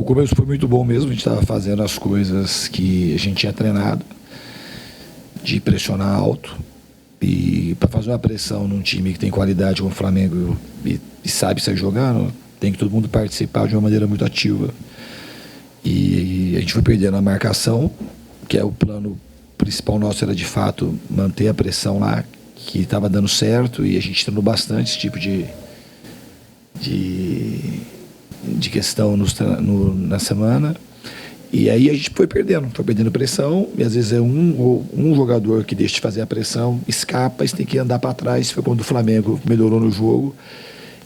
começo foi muito bom mesmo, a gente estava fazendo as coisas que a gente tinha treinado, de pressionar alto, e para fazer uma pressão num time que tem qualidade como o Flamengo e sabe sair jogando, tem que todo mundo participar de uma maneira muito ativa. E a gente foi perdendo a marcação, que é o plano principal nosso, era de fato manter a pressão lá, que estava dando certo, e a gente treinou bastante esse tipo de questão na semana. E aí a gente foi perdendo pressão, e às vezes é um jogador que deixa de fazer a pressão, escapa, e você tem que andar para trás. Foi quando o Flamengo melhorou no jogo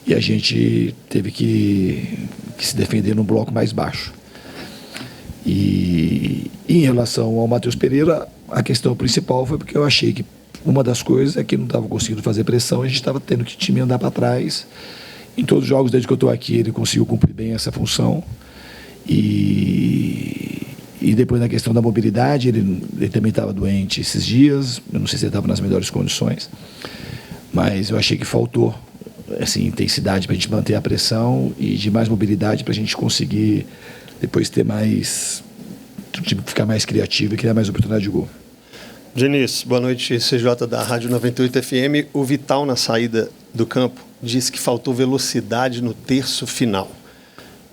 e a gente teve que se defender num bloco mais baixo. E em relação ao Matheus Pereira, a questão principal foi porque eu achei que uma das coisas é que não estava conseguindo fazer pressão, a gente estava tendo que o time andar para trás. Em todos os jogos, desde que eu estou aqui, ele conseguiu cumprir bem essa função. E depois na questão da mobilidade, ele também estava doente esses dias, eu não sei se ele estava nas melhores condições, mas eu achei que faltou assim, intensidade para a gente manter a pressão e de mais mobilidade para a gente conseguir depois ter mais, ficar mais criativo e criar mais oportunidade de gol. Diniz, boa noite, CJ da Rádio 98 FM. O Vital, na saída do campo, disse que faltou velocidade no terço final.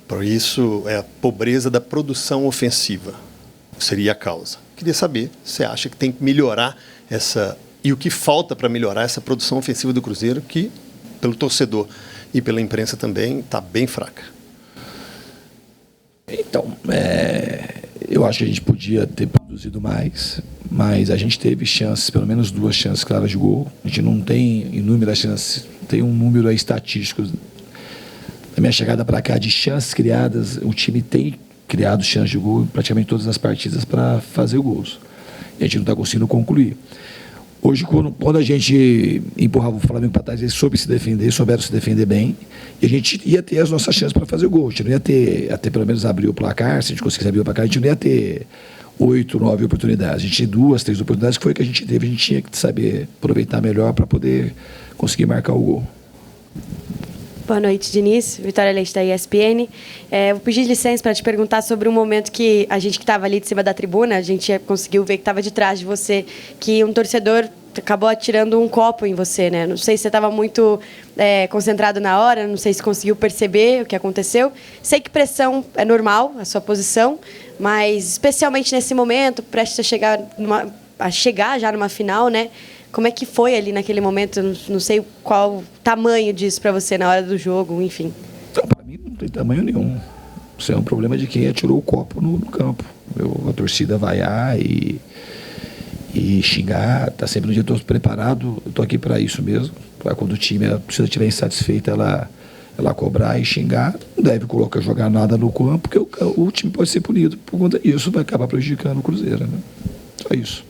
Por isso, é a pobreza da produção ofensiva seria a causa. Queria saber, você acha que tem que melhorar essa... E o que falta para melhorar essa produção ofensiva do Cruzeiro, que, pelo torcedor e pela imprensa também, está bem fraca? Então, eu acho que a gente podia ter produzido mais, mas a gente teve chances, pelo menos 2 chances claras de gol. A gente não tem inúmeras chances, tem um número aí estatístico. Na minha chegada para cá, de chances criadas, o time tem criado chances de gol em praticamente todas as partidas para fazer gols. E a gente não está conseguindo concluir. Hoje, quando a gente empurrava o Flamengo para trás, eles souberam se defender bem, e a gente ia ter as nossas chances para fazer gol. A gente não ia ter, até pelo menos abrir o placar, se a gente conseguisse abrir o placar, a gente não ia ter 8, 9 oportunidades. A gente tinha 2, 3 oportunidades, que foi que a gente teve, a gente tinha que saber aproveitar melhor para poder conseguir marcar o gol. Boa noite, Diniz. Vitória Leite, da ESPN. Vou pedir licença para te perguntar sobre um momento que a gente que estava ali de cima da tribuna, a gente conseguiu ver que estava de trás de você, que um torcedor acabou atirando um copo em você, né? Não sei se você estava muito concentrado na hora, não sei se conseguiu perceber o que aconteceu. Sei que pressão é normal, a sua posição, mas especialmente nesse momento, prestes a chegar já numa final, né? Como é que foi ali naquele momento? Não sei qual o tamanho disso para você na hora do jogo, enfim. Então, para mim não tem tamanho nenhum. Isso é um problema de quem atirou o copo no campo. A torcida vaiar e xingar, tá sempre no dia, estou preparado, estou aqui para isso mesmo, para quando a torcida estiver insatisfeita, ela cobrar e xingar, não deve jogar nada no campo, porque o time pode ser punido por conta disso, vai acabar prejudicando o Cruzeiro, né? Só isso.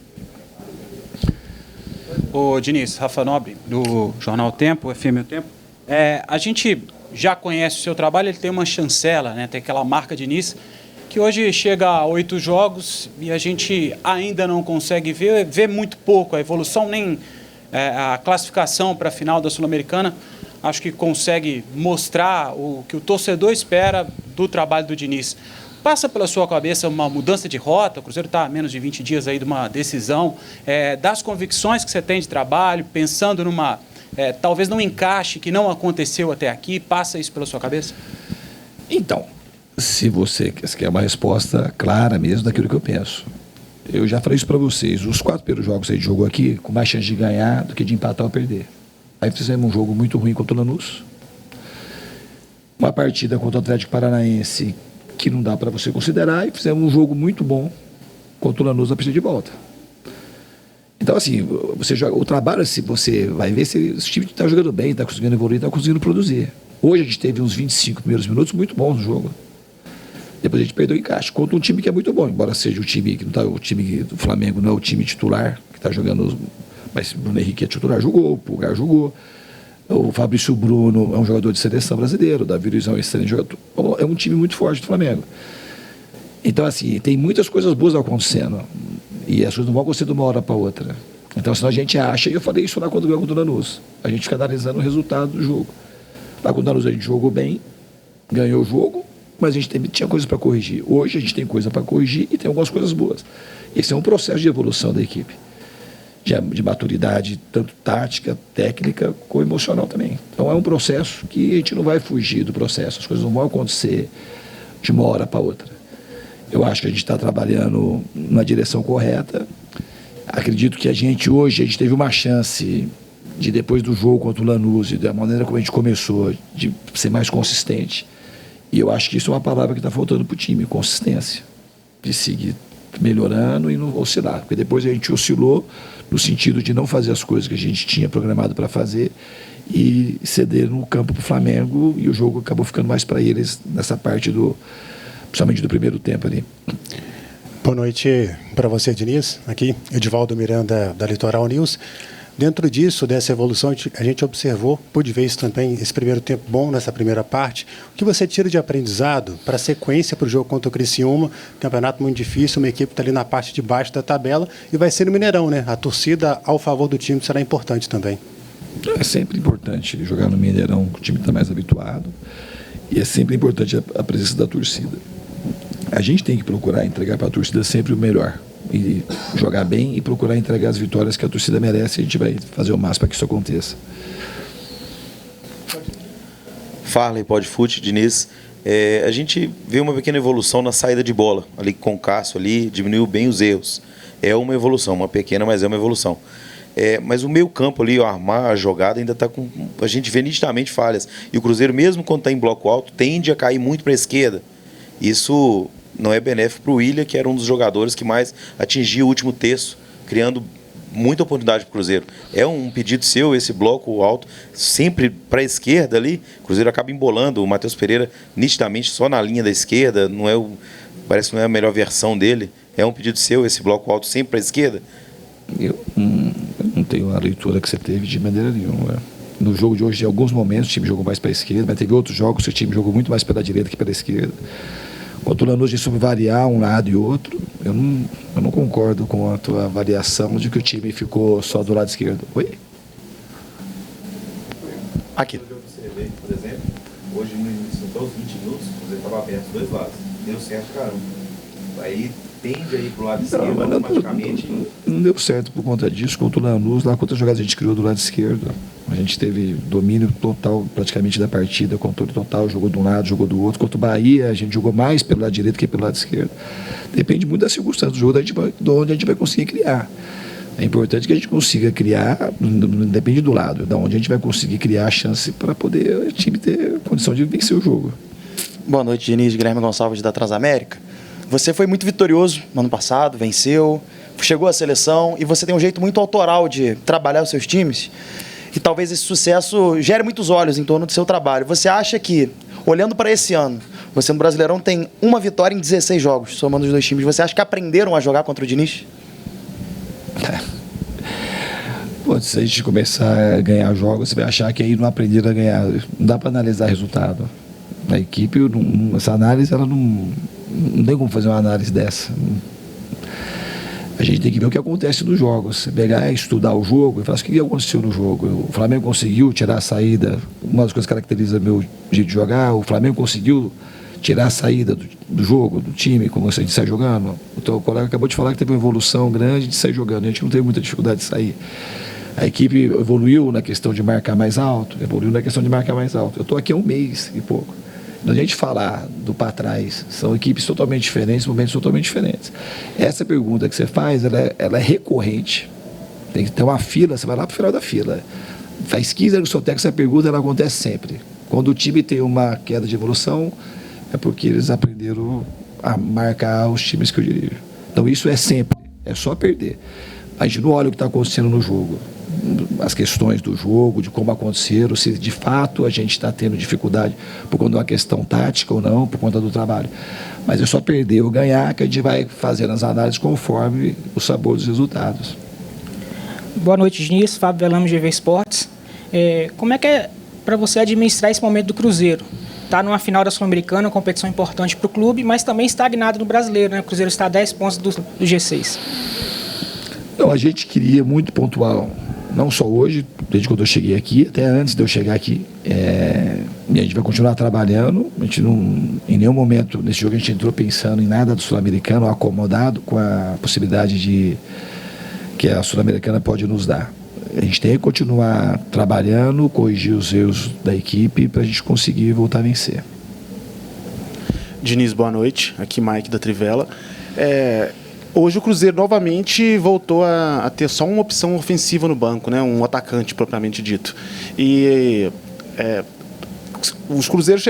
Ô Diniz, Rafa Nobre, do Jornal Tempo, FM O Tempo. A gente já conhece o seu trabalho, ele tem uma chancela, né? Tem aquela marca Diniz, que hoje chega a 8 jogos e a gente ainda não consegue ver muito pouco a evolução, nem a classificação para a final da Sul-Americana. Acho que consegue mostrar o que o torcedor espera do trabalho do Diniz. Passa pela sua cabeça uma mudança de rota? O Cruzeiro está a menos de 20 dias aí de uma decisão, das convicções que você tem de trabalho, pensando talvez num encaixe que não aconteceu até aqui, passa isso pela sua cabeça? Então, se você quer uma resposta clara mesmo daquilo que eu penso, eu já falei isso para vocês, os 4 primeiros jogos que a gente jogou aqui, com mais chance de ganhar do que de empatar ou perder. Aí fizemos um jogo muito ruim contra o Lanús, uma partida contra o Atlético Paranaense que não dá para você considerar, e fizemos um jogo muito bom contra o Lanús na partida de volta. Então, assim, o trabalho, se você vai ver se o time está jogando bem, está conseguindo evoluir, está conseguindo produzir. Hoje a gente teve uns 25 primeiros minutos muito bons no jogo. Depois a gente perdeu o encaixe contra um time que é muito bom, embora seja o time que não tá, o time do Flamengo não é o time titular que está jogando, mas o Bruno Henrique é titular, jogou, o Pulgar jogou. O Fabrício Bruno é um jogador de seleção brasileiro, o Davi Luiz é um excelente jogador. É um time muito forte do Flamengo. Então, assim, tem muitas coisas boas acontecendo. E as coisas não vão acontecer de uma hora para outra. Então, senão a gente acha, e eu falei isso lá quando ganhou contra o Lanús, a gente fica analisando o resultado do jogo. Lá contra o Lanús a gente jogou bem, ganhou o jogo, mas a gente tinha coisas para corrigir. Hoje a gente tem coisa para corrigir e tem algumas coisas boas. Esse é um processo de evolução da equipe, de maturidade, tanto tática, técnica, como emocional também. Então é um processo que a gente não vai fugir do processo, as coisas não vão acontecer de uma hora para outra. Eu acho que a gente está trabalhando na direção correta. Acredito que hoje a gente teve uma chance de, depois do jogo contra o Lanús, e da maneira como a gente começou, de ser mais consistente. E eu acho que isso é uma palavra que está faltando para o time, consistência. De seguir melhorando e não oscilar. Porque depois a gente oscilou no sentido de não fazer as coisas que a gente tinha programado para fazer e ceder no campo para o Flamengo, e o jogo acabou ficando mais para eles nessa parte principalmente do primeiro tempo ali. Boa noite para você, Diniz. Aqui, Edivaldo Miranda, da Litoral News. Dentro disso, dessa evolução, a gente observou, pude ver isso também, esse primeiro tempo bom nessa primeira parte. O que você tira de aprendizado para a sequência para o jogo contra o Criciúma? Campeonato muito difícil, uma equipe está ali na parte de baixo da tabela e vai ser no Mineirão, né? A torcida ao favor do time será importante também. É sempre importante jogar no Mineirão, o time está mais habituado, e é sempre importante a presença da torcida. A gente tem que procurar entregar para a torcida sempre o melhor, e jogar bem e procurar entregar as vitórias que a torcida merece, e a gente vai fazer o máximo para que isso aconteça. Farley, Podfute, Diniz. A gente vê uma pequena evolução na saída de bola, ali com o Cássio, ali diminuiu bem os erros. É uma evolução, uma pequena, mas é uma evolução. Mas o meio campo ali, o armar, a jogada, ainda está com... A gente vê nitidamente falhas. E o Cruzeiro, mesmo quando está em bloco alto, tende a cair muito para a esquerda. Isso não é benéfico para o Willian, que era um dos jogadores que mais atingia o último terço, criando muita oportunidade para o Cruzeiro. É um pedido seu, esse bloco alto, sempre para a esquerda ali. O Cruzeiro acaba embolando o Matheus Pereira nitidamente só na linha da esquerda. Parece que não é a melhor versão dele. É um pedido seu, esse bloco alto sempre para a esquerda? Eu não tenho a leitura que você teve de maneira nenhuma. No jogo de hoje, em alguns momentos, o time jogou mais para a esquerda, mas teve outros jogos que o time jogou muito mais pela direita que pela esquerda. Quanto o Lanús, a gente soube variar um lado e outro. Eu não concordo com a tua avaliação de que o time ficou só do lado esquerdo. Oi? Aqui. Eu observei, por exemplo, hoje no início, até os 20 minutos, você estava aberto dos dois lados. Deu certo, caramba. Aí tende a ir para o lado esquerdo automaticamente. Não deu certo por conta disso. Contra o Lanús, lá quantas jogadas a gente criou do lado esquerdo. A gente teve domínio total praticamente da partida, controle total, jogou de um lado, jogou do outro. Contra o Bahia, a gente jogou mais pelo lado direito que pelo lado esquerdo. Depende muito da circunstância do jogo, de onde a gente vai conseguir criar. É importante que a gente consiga criar, não depende do lado, de onde a gente vai conseguir criar a chance para poder o time ter condição de vencer o jogo. Boa noite, Diniz. Guilherme Gonçalves, da Transamérica. Você foi muito vitorioso no ano passado, venceu, chegou à seleção e você tem um jeito muito autoral de trabalhar os seus times. E talvez esse sucesso gere muitos olhos em torno do seu trabalho. Você acha que, olhando para esse ano, você no Brasileirão tem uma vitória em 16 jogos, somando os dois times. Você acha que aprenderam a jogar contra o Diniz? Pô, se a gente começar a ganhar jogos, você vai achar que aí não aprenderam a ganhar. Não dá para analisar resultado. A equipe, essa análise, ela não tem como fazer uma análise dessa. A gente tem que ver o que acontece nos jogos. Você pegar, estudar o jogo e falar o que aconteceu no jogo. O Flamengo conseguiu tirar a saída, uma das coisas que caracteriza meu jeito de jogar, o Flamengo conseguiu tirar a saída do jogo, do time, como a gente sai jogando. O teu colega acabou de falar que teve uma evolução grande de sair jogando. A gente não teve muita dificuldade de sair. A equipe evoluiu na questão de marcar mais alto, Eu estou aqui há um mês e pouco. Não a gente falar do para trás, são equipes totalmente diferentes, momentos totalmente diferentes. Essa pergunta que você faz, ela é recorrente. Tem que ter uma fila, você vai lá para o final da fila. Faz 15 anos que eu sou técnico, essa pergunta ela acontece sempre. Quando o time tem uma queda de evolução, é porque eles aprenderam a marcar os times que eu dirijo. Então isso é sempre, é só perder. A gente não olha o que está acontecendo no jogo, as questões do jogo, de como aconteceram, se de fato a gente está tendo dificuldade por conta de uma questão tática ou não, por conta do trabalho. Mas é só perder ou ganhar que a gente vai fazendo as análises conforme o sabor dos resultados. Boa noite, Diniz. Fábio Velame, GV Esportes. Como é que é para você administrar esse momento do Cruzeiro? Está numa final da Sul-Americana, uma competição importante para o clube, mas também estagnado no Brasileiro, né? O Cruzeiro está a 10 pontos do G6. Não, a gente queria muito pontual, não só hoje, desde quando eu cheguei aqui, até antes de eu chegar aqui. E a gente vai continuar trabalhando. A gente não, em nenhum momento nesse jogo a gente entrou pensando em nada do Sul-Americano, acomodado com a possibilidade que a Sul-Americana pode nos dar. A gente tem que continuar trabalhando, corrigir os erros da equipe para a gente conseguir voltar a vencer. Diniz, boa noite. Aqui Mike da Trivela. Hoje o Cruzeiro novamente voltou a ter só uma opção ofensiva no banco, né? Um atacante propriamente dito. E os Cruzeiros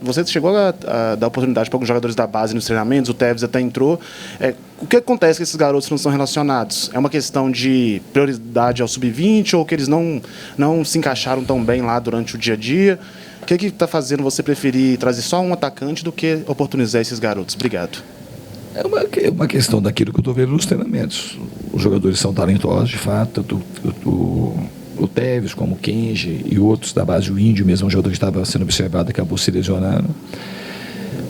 você chegou a dar oportunidade para alguns jogadores da base nos treinamentos, o Tevez até entrou. O que acontece que esses garotos não são relacionados? É uma questão de prioridade ao sub-20 ou que eles não se encaixaram tão bem lá durante o dia a dia? O que está fazendo você preferir trazer só um atacante do que oportunizar esses garotos? Obrigado. É uma questão daquilo que eu estou vendo nos treinamentos. Os jogadores são talentosos, de fato, tanto o Tevez, como o Kenji e outros da base, o Índio mesmo, um jogador que estava sendo observado, acabou se lesionando,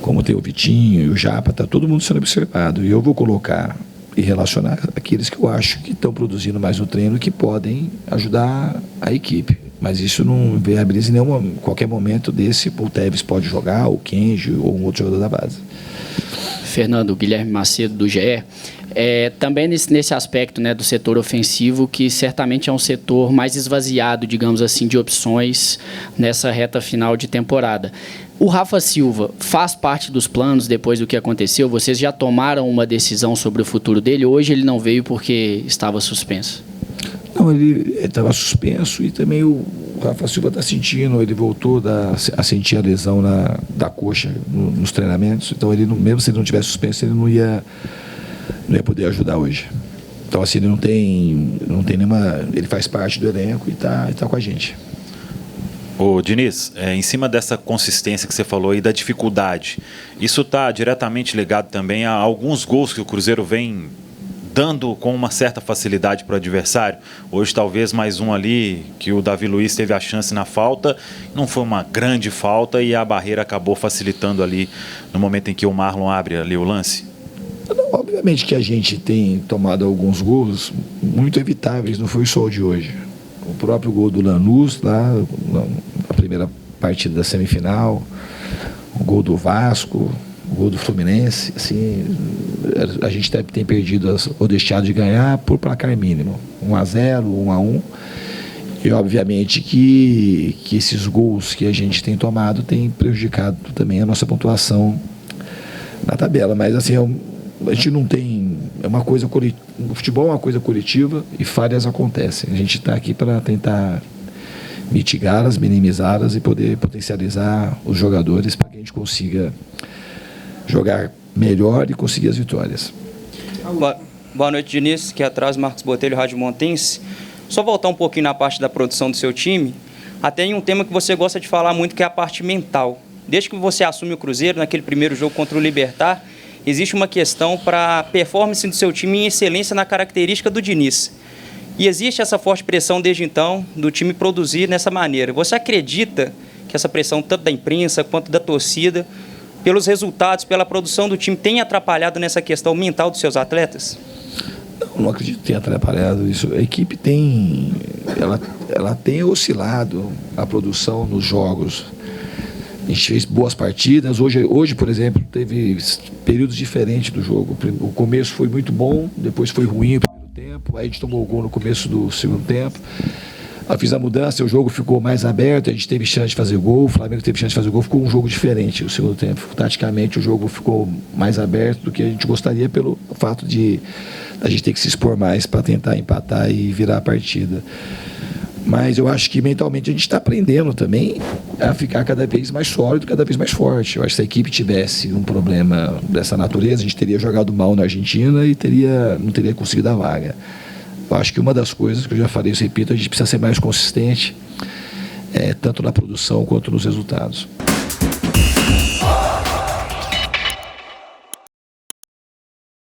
como tem o Vitinho e o Japa, está todo mundo sendo observado. E eu vou colocar e relacionar aqueles que eu acho que estão produzindo mais no treino, que podem ajudar a equipe. Mas isso não viabiliza em qualquer momento desse, o Tevez pode jogar, o Kenji ou um outro jogador da base. Fernando, Guilherme Macedo, do GE. Também nesse aspecto, né, do setor ofensivo, que certamente é um setor mais esvaziado, digamos assim, de opções nessa reta final de temporada. O Rafa Silva faz parte dos planos depois do que aconteceu? Vocês já tomaram uma decisão sobre o futuro dele? Hoje ele não veio porque estava suspenso? Não, ele estava suspenso e também o Rafa Silva está sentindo, ele voltou a sentir a lesão da coxa nos treinamentos, então ele mesmo se ele não tivesse suspenso, ele não ia poder ajudar hoje. Então assim, ele não tem nenhuma, ele faz parte do elenco e está com a gente. Ô Diniz, em cima dessa consistência que você falou aí, da dificuldade, isso está diretamente ligado também a alguns gols que o Cruzeiro vem dando com uma certa facilidade para o adversário. Hoje talvez mais um ali, que o Davi Luiz teve a chance na falta, não foi uma grande falta e a barreira acabou facilitando ali no momento em que o Marlon abre ali o lance? Não, obviamente que a gente tem tomado alguns gols muito evitáveis, não foi só o de hoje. O próprio gol do Lanús, lá na primeira partida da semifinal, o gol do Vasco, o gol do Fluminense, assim, a gente tem perdido ou deixado de ganhar por placar mínimo, 1-0, 1-1, e obviamente que esses gols que a gente tem tomado têm prejudicado também a nossa pontuação na tabela, mas assim, a gente não tem, é uma coisa coletiva, o futebol é uma coisa coletiva e falhas acontecem, a gente está aqui para tentar mitigá-las, minimizá-las e poder potencializar os jogadores para que a gente consiga jogar melhor e conseguir as vitórias. Boa noite, Diniz, que atrás Marcos Botelho, Rádio Montense. Só voltar um pouquinho na parte da produção do seu time, até em um tema que você gosta de falar muito, que é a parte mental. Desde que você assume o Cruzeiro, naquele primeiro jogo contra o Libertad, existe uma questão para a performance do seu time em excelência na característica do Diniz. E existe essa forte pressão desde então do time produzir dessa maneira. Você acredita que essa pressão, tanto da imprensa quanto da torcida, pelos resultados, pela produção do time, tem atrapalhado nessa questão mental dos seus atletas? Não acredito que tenha atrapalhado isso. A equipe ela tem oscilado a produção nos jogos. A gente fez boas partidas. Hoje, por exemplo, teve períodos diferentes do jogo. O começo foi muito bom, depois foi ruim o primeiro tempo, aí a gente tomou o gol no começo do segundo tempo. Eu fiz a mudança, o jogo ficou mais aberto, a gente teve chance de fazer gol, o Flamengo teve chance de fazer gol, ficou um jogo diferente o segundo tempo. Taticamente, o jogo ficou mais aberto do que a gente gostaria pelo fato de a gente ter que se expor mais para tentar empatar e virar a partida. Mas eu acho que mentalmente a gente está aprendendo também a ficar cada vez mais sólido, cada vez mais forte. Eu acho que se a equipe tivesse um problema dessa natureza, a gente teria jogado mal na Argentina e não teria conseguido a vaga. Eu acho que uma das coisas que eu já falei, eu repito, a gente precisa ser mais consistente, tanto na produção quanto nos resultados.